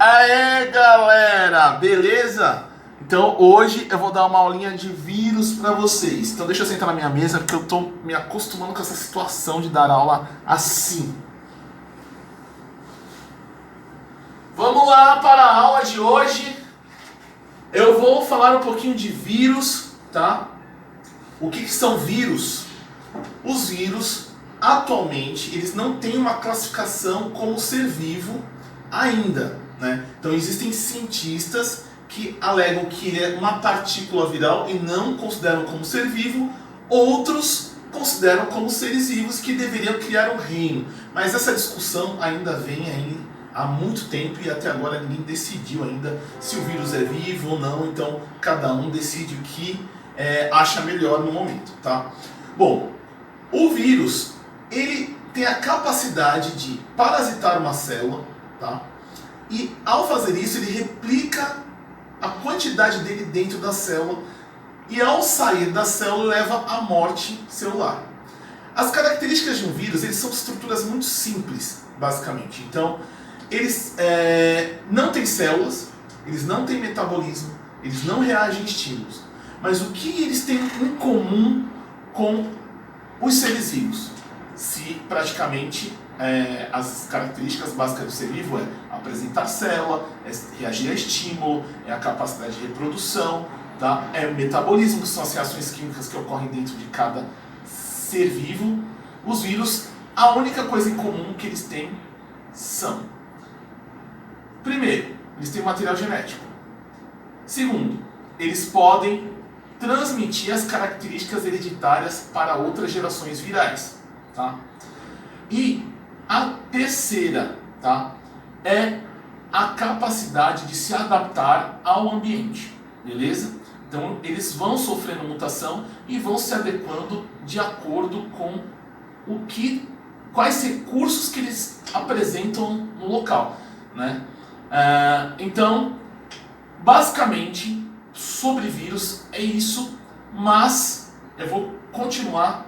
Aê, galera, beleza? Então hoje eu vou dar uma aulinha de vírus para vocês. Então deixa eu sentar na minha mesa porque eu tô me acostumando com essa situação de dar aula assim. Vamos lá para a aula de hoje. Eu vou falar um pouquinho de vírus, tá? O que são vírus? Os vírus, atualmente, eles não têm uma classificação como ser vivo ainda, né? Então existem cientistas que alegam que ele é uma partícula viral e não consideram como ser vivo. Outros consideram como seres vivos que deveriam criar um reino. Mas essa discussão ainda vem aí há muito tempo e até agora ninguém decidiu ainda se o vírus é vivo ou não. Então cada um decide o que acha melhor no momento, tá? Bom, o vírus, ele tem a capacidade de parasitar uma célula, tá? E ao fazer isso ele replica a quantidade dele dentro da célula e ao sair da célula leva à morte celular. As características de um vírus, eles são estruturas muito simples, basicamente. Então, eles não têm células, eles não têm metabolismo, eles não reagem a estímulos. Mas o que eles têm em comum com os seres vivos? Se praticamente as características básicas do ser vivo é apresentar célula, reagir a estímulo, a capacidade de reprodução, tá? Metabolismo, que são as reações químicas que ocorrem dentro de cada ser vivo. Os vírus, a única coisa em comum que eles têm são: primeiro, eles têm material genético. Segundo, eles podem transmitir as características hereditárias para outras gerações virais, tá? E a terceira, tá, é a capacidade de se adaptar ao ambiente, beleza? Então eles vão sofrendo mutação e vão se adequando de acordo com quais recursos que eles apresentam no local, né? Então, basicamente, sobre vírus é isso, mas eu vou continuar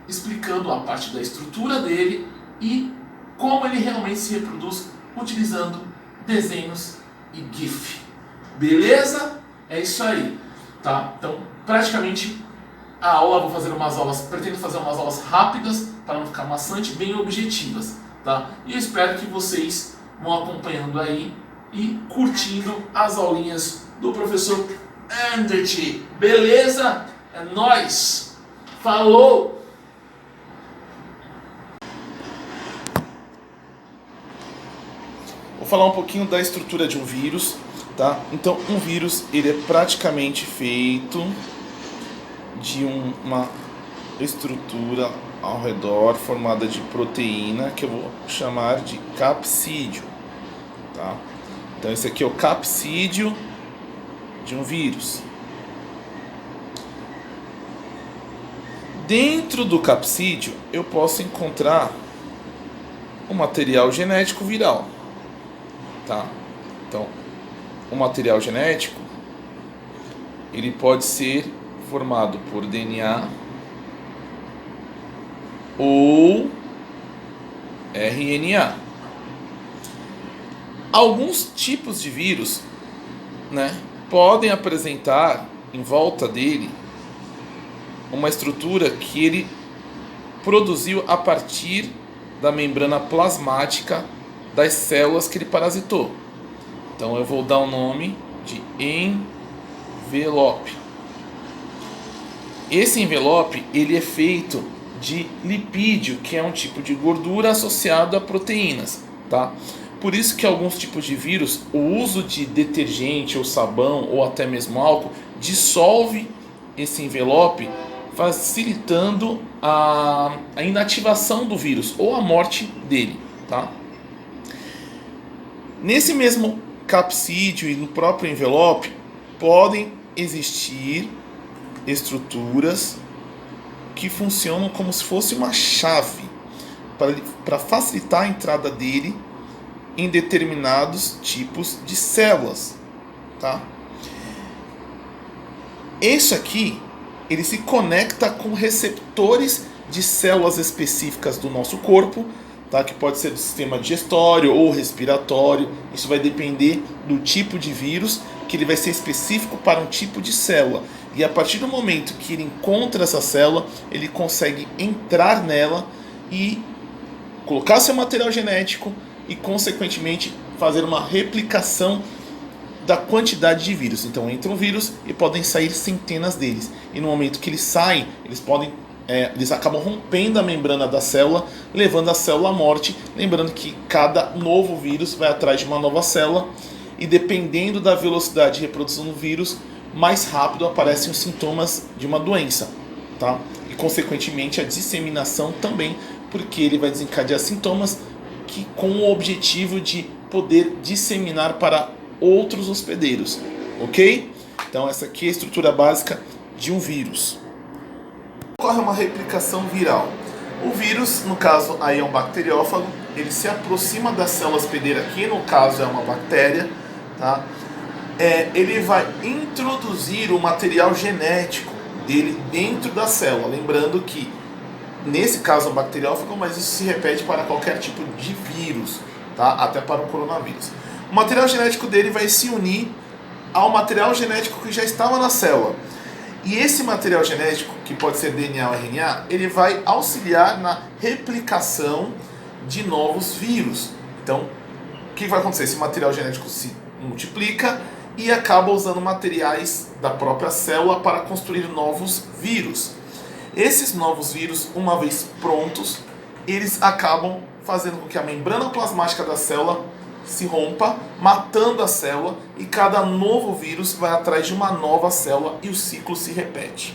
explicando a parte da estrutura dele e como ele realmente se reproduz utilizando desenhos e GIF. Beleza? É isso aí, tá? Então, praticamente a aula, vou fazer umas aulas, pretendo fazer umas aulas rápidas para não ficar maçante, bem objetivas, tá? E eu espero que vocês vão acompanhando aí e curtindo as aulinhas do professor Andert. Beleza? É nóis! Falou! Vou falar um pouquinho da estrutura de um vírus, tá? Então, um vírus, ele é praticamente feito de uma estrutura ao redor formada de proteína, que eu vou chamar de capsídeo, tá? Então, esse aqui é o capsídeo de um vírus. Dentro do capsídeo, eu posso encontrar o material genético viral. Tá? Então, o material genético, ele pode ser formado por DNA ou RNA. Alguns tipos de vírus, né, podem apresentar em volta dele uma estrutura que ele produziu a partir da membrana plasmática das células que ele parasitou. Então eu vou dar o nome de envelope. Esse envelope, ele é feito de lipídio, que é um tipo de gordura associado a proteínas, tá? Por isso que alguns tipos de vírus, o uso de detergente ou sabão ou até mesmo álcool dissolve esse envelope, facilitando a inativação do vírus ou a morte dele, tá? Nesse mesmo capsídeo e no próprio envelope podem existir estruturas que funcionam como se fosse uma chave para facilitar a entrada dele em determinados tipos de células, tá? Esse aqui, ele se conecta com receptores de células específicas do nosso corpo, tá? Que pode ser do sistema digestório ou respiratório. Isso vai depender do tipo de vírus, que ele vai ser específico para um tipo de célula. E a partir do momento que ele encontra essa célula, ele consegue entrar nela e colocar seu material genético e, consequentemente, fazer uma replicação da quantidade de vírus. Então entra um vírus e podem sair centenas deles. E no momento que eles saem, eles acabam rompendo a membrana da célula, levando a célula à morte. Lembrando que cada novo vírus vai atrás de uma nova célula, e dependendo da velocidade de reprodução do vírus, mais rápido aparecem os sintomas de uma doença, tá? E consequentemente a disseminação também, porque ele vai desencadear sintomas que com o objetivo de poder disseminar para outros hospedeiros, ok? Então essa aqui é a estrutura básica de um vírus. Ocorre uma replicação viral. O vírus, no caso aí é um bacteriófago, ele se aproxima da célula hospedeira, que no caso é uma bactéria, tá? Ele vai introduzir o material genético dele dentro da célula, lembrando que nesse caso é um bacteriófago, mas isso se repete para qualquer tipo de vírus, tá? Até para o coronavírus. O material genético dele vai se unir ao material genético que já estava na célula. E esse material genético, que pode ser DNA ou RNA, ele vai auxiliar na replicação de novos vírus. Então, o que vai acontecer? Esse material genético se multiplica e acaba usando materiais da própria célula para construir novos vírus. Esses novos vírus, uma vez prontos, eles acabam fazendo com que a membrana plasmática da célula se rompa, matando a célula, e cada novo vírus vai atrás de uma nova célula e o ciclo se repete.